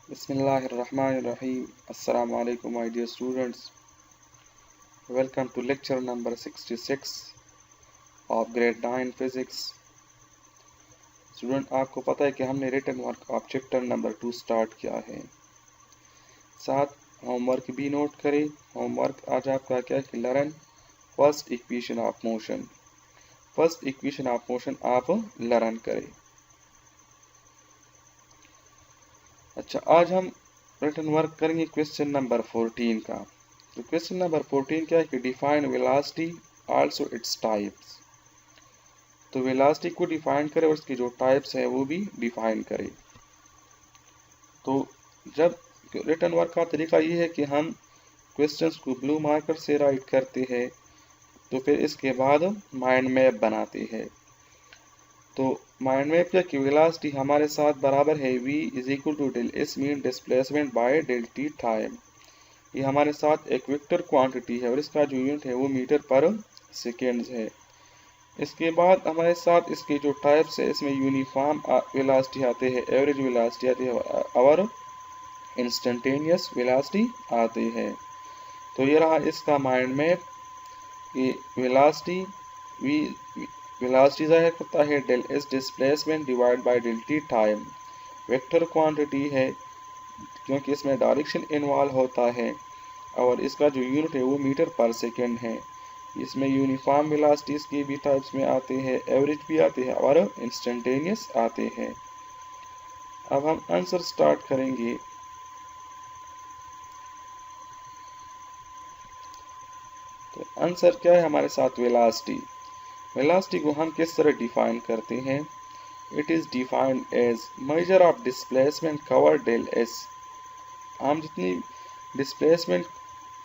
Bismillahirrahmanirrahim. Assalamu alaikum my dear students. Welcome to lecture number 66 of grade 9 physics. Student आपको पता है कि हमने written work of chapter number 2 start किया है। साथ होमवर्क भी नोट करें। होमवर्क आज आपका क्या है कि learn first equation of motion. First equation of motion आप लर्न करें। अच्छा, आज हम रिटन वर्क करेंगे क्वेश्चन नंबर 14 का। तो क्वेश्चन नंबर 14 क्या है कि define velocity also its types. तो वेलोसिटी को डिफाइन करें और उसकी जो टाइप्स है वो भी डिफाइन करें। तो जब रिटन वर्क का तरीका ये है कि हम क्वेश्चंस को ब्लू मार्कर से राइट करते हैं, तो फिर इसके बाद माइंड मैप बनाते हैं। तो माइंड मैप क्या कि वेलोसिटी हमारे साथ बराबर है v is equal to del S mean displacement by del T time. ये हमारे साथ एक वेक्टर क्वांटिटी है और इसका जो यूनिट है वो मीटर पर सेकेंड्स है। इसके बाद हमारे साथ इसके जो टाइप्स है इसमें यूनिफॉर्म वेलोसिटी आते हैं, एवरेज वेलोसिटी आती है और इंस्टेंटेनियस वेलोसिटी आती है। तो ये रहा इसका माइंड मैप। ये वेलोसिटी वेलोसिटी ज़ाहिर करता है del S displacement divide by del T time. Vector quantity है क्योंकि इसमें डायरेक्शन इन्वॉल्व होता है और इसका जो यूनिट है वो मीटर पर सेकेंड है। इसमें यूनिफॉर्म वेलोसिटीज के भी टाइप्स में आते हैं, एवरेज भी आते हैं और इंस्टेंटेनियस आते हैं। अब हम आंसर स्टार्ट करेंगे। तो आंसर क्या है हमारे साथ वेलोसिटी। वेलोसिटी को हम किस तरह डिफाइन करते हैं। It is defined as measure of displacement cover del S. हम जितनी डिस्प्लेसमेंट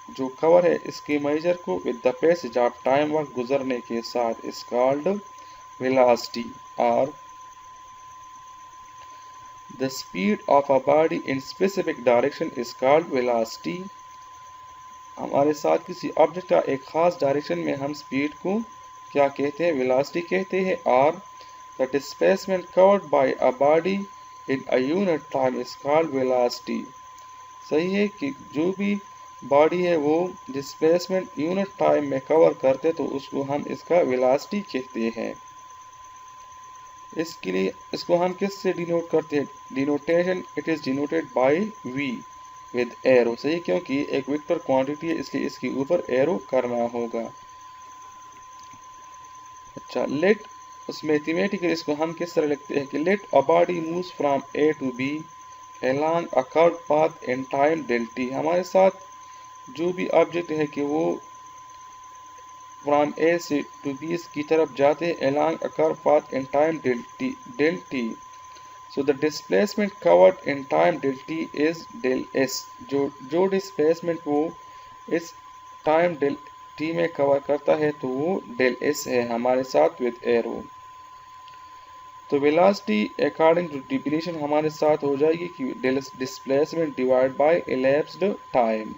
जो कवर है इसके मेजर को with the passage of time वक्त गुजरने के साथ इज कॉल्ड वेलोसिटी। और the speed of a body in specific direction is called velocity. हमारे साथ किसी ऑब्जेक्ट का एक खास डायरेक्शन में हम स्पीड को क्या कहते हैं, वेलोसिटी कहते हैं। और the displacement covered by a body in a unit time is called velocity. सही है कि जो भी बॉडी है वो डिस्प्लेसमेंट यूनिट टाइम में कवर करते तो उसको हम इसका वेलोसिटी कहते हैं। इसके लिए इसको हम किससे डिनोट करते हैं, denotation it is denoted by V with arrow. सही, क्योंकि एक वेक्टर क्वांटिटी है इसलिए इसके ऊपर एरो करना होगा। अच्छा, लेट उस मैथमेटिकल इसको हम किस तरह लिखते हैं कि let a body moves from A to B along a curved path in time del t। हमारे साथ जो भी ऑब्जेक्ट है कि वो फ्रॉम ए से टू बी की तरफ जाते हैं along a curved path in time del t। So the displacement covered in time del t is del s। जो डिस्प्लेसमेंट वो इस टाइम डेल टी में कवर करता है तो वो डेल एस है हमारे साथ विद एरो। तो वेलोसिटी अकॉर्डिंग टू डेफिनेशन हमारे साथ हो जाएगी कि displacement divide by elapsed time.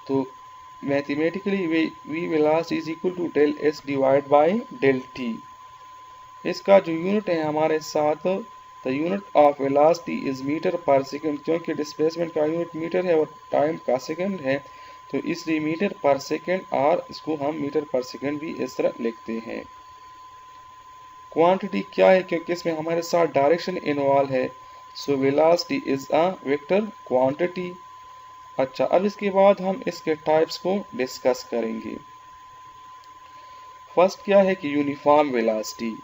तो mathematically V velocity is equal to del S divide by del T. इसका जो यूनिट है हमारे साथ the unit of velocity is metre per second. क्योंकि डिस्प्लेसमेंट का यूनिट मीटर है और टाइम का सेकेंड है तो इसलिए मीटर पर सेकेंड, और इसको हम मीटर पर सेकेंड भी इस तरह लिखते हैं। क्वांटिटी क्या है क्योंकि इसमें हमारे साथ डायरेक्शन इन्वॉल्व है। So velocity is a vector quantity. अच्छा, अब इसके बाद हम इसके टाइप्स को डिस्कस करेंगे। फर्स्ट क्या है कि uniform velocity.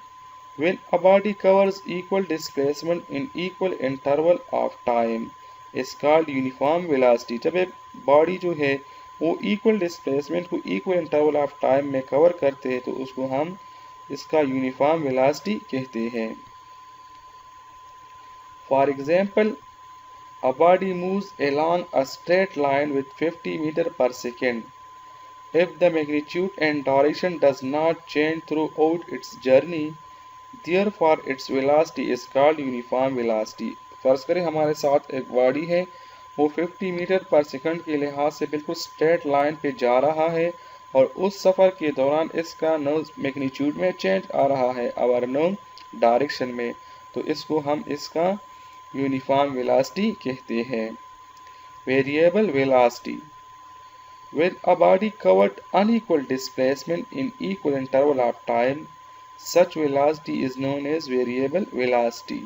When a body covers equal displacement in equal interval of time is called uniform velocity. जब एक बॉडी जो है वो इक्वल डिस्प्लेसमेंट को इक्वल इंटरवल ऑफ टाइम में कवर करते हैं तो उसको हम इसका यूनिफॉर्म वेलोसिटी कहते हैं। For example, a body moves along a straight line with 50 metre per second if the magnitude and direction does not change throughout its journey, therefore its velocity is called uniform velocity। फर्ज करें हमारे साथ एक body है वो 50 metre per second के लिहाज से बिल्कुल स्ट्रेट लाइन पे जा रहा है और उस सफ़र के दौरान इसका न मैग्नीट्यूड में चेंज आ रहा है और न डायरेक्शन में, तो इसको हम इसका यूनिफॉर्म वेलोसिटी कहते हैं। Variable velocity, when a body covered unequal displacement in equal interval of time, such velocity is known as variable velocity।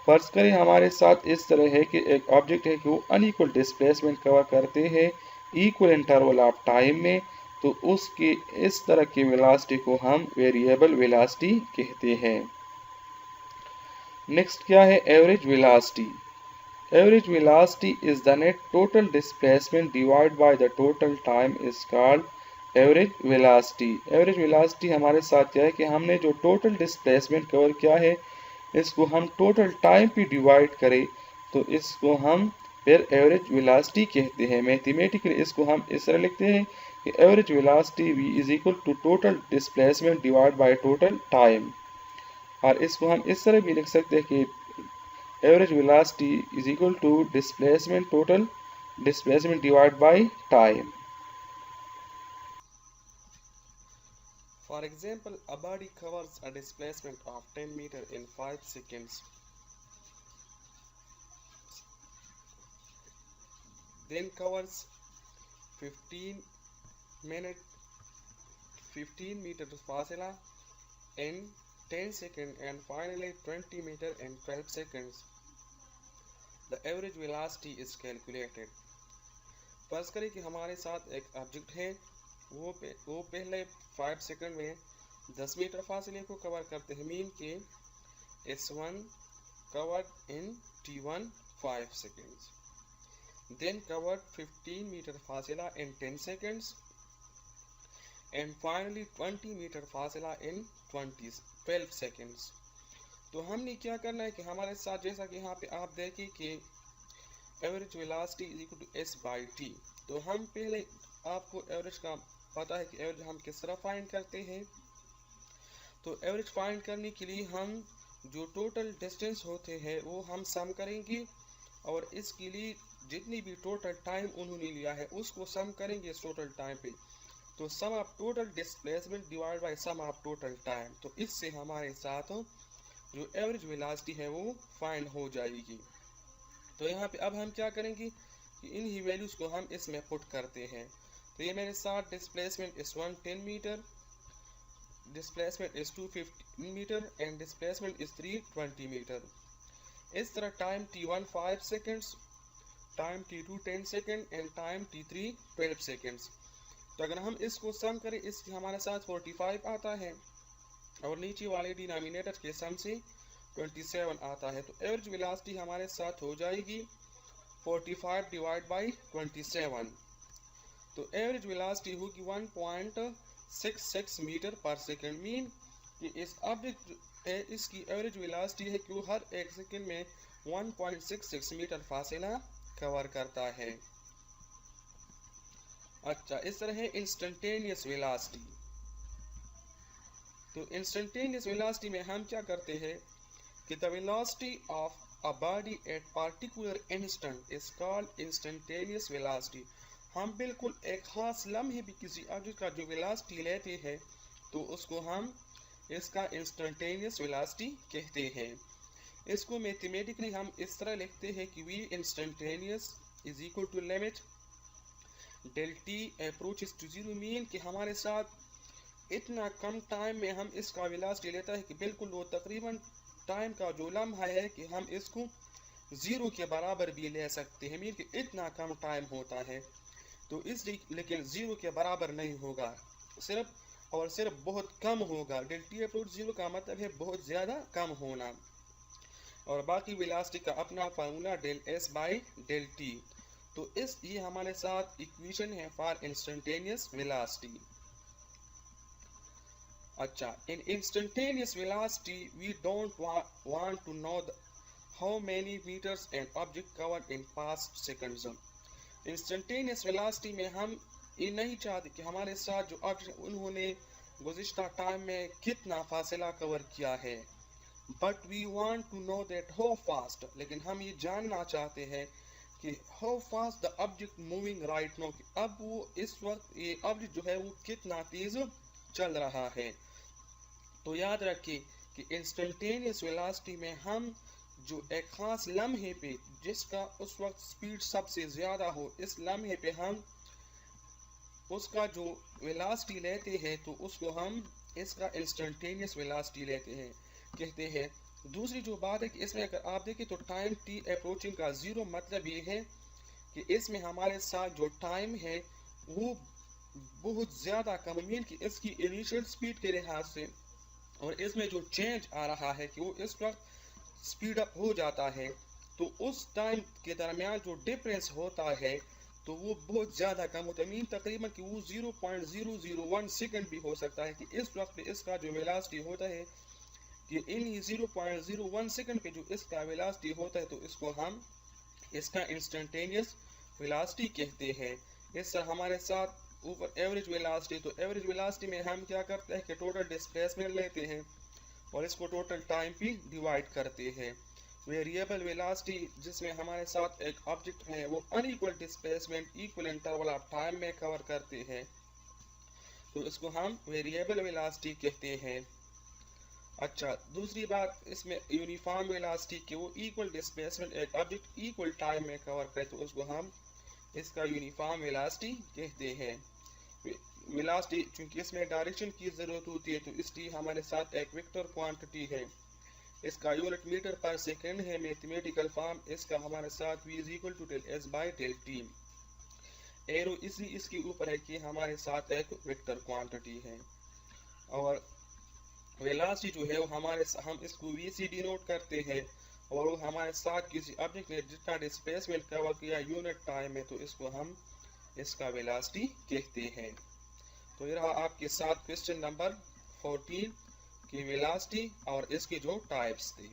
फर्ज करें हमारे साथ इस तरह है कि एक ऑब्जेक्ट है कि वो अनइक्वल डिस्प्लेसमेंट कवर करते हैं इक्वल इंटरवल ऑफ टाइम में, तो उसकी इस तरह की वेलोसिटी को हम वेरिएबल वेलोसिटी कहते हैं। नेक्स्ट क्या है, average velocity. Average velocity is the net total displacement divided by the total time is called average velocity। Average velocity हमारे साथ क्या है कि हमने जो total displacement कवर किया है इसको हम total time पे डिवाइड करें तो इसको हम फिर average velocity कहते हैं। मैथमेटिकली इसको हम इस तरह लिखते हैं कि average velocity v is equal to total displacement divided by total time, और इसको हम इस तरह भी लिख सकते हैं कि average velocity is equal to displacement total displacement divided by time। For example, a body covers a displacement of 10 meter in 5 seconds. Then covers 15 meter fasila in 10 seconds and finally 20 meter in 12 seconds. The average velocity is calculated। फर्ज करें कि हमारे साथ एक object है, वो पहले 5 second में 10 मीटर फासले को कवर करते हैं, मीन के S1 covered in T1 5 seconds, then covered 15 meter fasila in 10 seconds and finally 20 meter fasila in 12 seconds। तो हमने क्या करना है कि हमारे साथ जैसा कि यहाँ पे आप देखें कि average velocity is equal to S by T, तो हम पहले आपको एवरेज का पता है कि एवरेज हम किस तरह फाइंड करते हैं। तो एवरेज फाइंड करने के लिए हम जो टोटल डिस्टेंस होते हैं वो हम सम करेंगे और इसके लिए जितनी भी टोटल टाइम उन्होंने लिया है उसको सम करेंगे इस टोटल टाइम पे। तो sum of total displacement divide by sum of total time, तो इससे हमारे साथ जो एवरेज वेलोसिटी है वो फाइंड हो जाएगी। तो यहाँ पे अब हम क्या करेंगे कि इन ही वैल्यूज को हम इसमें पुट करते हैं। तो ये मेरे साथ displacement is 10 metre, displacement is 15 metre and displacement is 20 metre. इस तरह time T1 5 seconds, time T2 10 second and time T3 12 seconds. तो अगर हम इसको सम करें इसकी हमारे साथ 45 आता है और नीचे वाले डिनोमिनेटर के सम से 27 आता है। तो एवरेज वेलोसिटी हमारे साथ हो जाएगी 45 डिवाइड बाई 27। तो एवरेज वेलोसिटी होगी 1.66 मीटर पर सेकेंड, मीन कि इस ऑब्जेक्ट है इसकी एवरेज वेलोसिटी है कि वो हर एक सेकेंड में 1.66 मीटर फासला कवर करता है। अच्छा, इस तरह है इंस्टेंटेनियस वेलोसिटी। तो इंस्टेंटेनियस वेलोसिटी में हम क्या करते हैं कि the velocity of a body at particular instant is called instantaneous velocity. हम बिल्कुल एक खास लम्हे भी किसी ऑब्जेक्ट का जो वेलोसिटी लेते हैं तो उसको हम इसका इंस्टेंटेनियस वेलोसिटी कहते हैं। इसको मैथमेटिकली हम इस तरह लिखते हैं कि V instantaneous is equal to limit del T approaches to zero, mean कि हमारे साथ इतना कम टाइम में हम इसका वेलोसिटी लेता है कि बिल्कुल वो तकरीबन टाइम का जो लम्हा है कि हम इसको ज़ीरो के बराबर भी ले सकते हैं, मीन कि इतना कम टाइम होता है। तो इसलिए लेकिन ज़ीरो के बराबर नहीं होगा, सिर्फ और सिर्फ बहुत कम होगा। डेल टी अप्रोच ज़ीरो का मतलब है बहुत ज़्यादा कम होना, और बाकी वेलोसिटी का अपना formula del S by del T. तो ये हमारे साथ इक्वेशन है फॉर इंस्टेंटेनियस वेलोसिटी। अच्छा, in instantaneous velocity we don't want to know how many meters an object covered in past seconds। Instantaneous velocity में हम ये नहीं चाहते कि हमारे साथ जो ऑब्जेक्ट उन्होंने गुज़िश्ता टाइम में कितना फासला कवर किया है, but we want to know that how fast, लेकिन हम ये जानना चाहते हैं कि how fast the object moving right now, कि अब वो इस वक्त ये ऑब्जेक्ट जो है वो कितना तेज चल रहा है। तो याद रखिए कि इंस्टेंटेनियस वेलोसिटी में हम जो एक खास लम्हे पे जिसका उस वक्त स्पीड सबसे ज़्यादा हो, इस लम्हे पे हम उसका जो वेलोसिटी लेते हैं तो उसको हम इसका इंस्टेंटेनियस वेलोसिटी लेते हैं कहते हैं। दूसरी जो बात है कि इसमें अगर आप देखें तो टाइम टी अप्रोचिंग का ज़ीरो मतलब ये है कि इसमें हमारे साथ जो टाइम है वो बहुत ज़्यादा कम, मीन कि इसकी इनिशियल स्पीड के लिहाज से और इसमें जो चेंज आ रहा है कि वो इस वक्त स्पीड अप हो जाता है, तो उस टाइम के दरमियान जो डिफरेंस होता है तो वो बहुत ज़्यादा कम होता है, मीन तकरीबन कि वो 0.001 सेकंड भी हो सकता है कि इस वक्त पे इसका जो वेलोसिटी होता है कि इन 0.01 सेकंड पे जो इसका वेलोसिटी होता है तो इसको हम इसका इंस्टेंटेनियस वेलोसिटी कहते हैं। इस तरह हमारे साथ ऊपर एवरेज वेलोसिटी, तो एवरेज वेलोसिटी में हम क्या करते हैं कि टोटल डिस्प्लेसमेंट लेते हैं और इसको टोटल टाइम पे डिवाइड करते हैं। वेरिएबल वेलोसिटी जिसमें हमारे साथ एक ऑब्जेक्ट है वो unequal displacement equal interval of time में कवर करते हैं, तो इसको हम वेरिएबल वेलोसिटी कहते हैं। अच्छा, दूसरी बात इसमें यूनिफॉर्म वेलोसिटी के वो इक्वल डिस्प्लेसमेंट एक ऑब्जेक्ट इक्वल टाइम में कवर करे तो उसको हम इसका यूनिफॉर्म वेलोसिटी कहते हैं। वेलोसिटी चूंकि इसमें डायरेक्शन की ज़रूरत होती है तो इसलिए हमारे साथ एक वेक्टर क्वांटिटी है, इसका यूनिट मीटर पर सेकंड है, मैथमेटिकल फॉर्म इसका हमारे साथ v is equal to del s by del T. Arrow इसी इसके ऊपर है कि हमारे साथ एक वेक्टर क्वांटिटी है और वेलोसिटी जो है वो हम इसको v से डिनोट करते हैं और वो हमारे साथ किसी ऑब्जेक्ट ने जितना डिस्प्लेसमेंट कवर किया यूनिट टाइम में तो इसको हम इसका वेलोसिटी कहते हैं। तो ये रहा आपके साथ क्वेश्चन नंबर 14 की वेलोसिटी और इसके जो टाइप्स थे।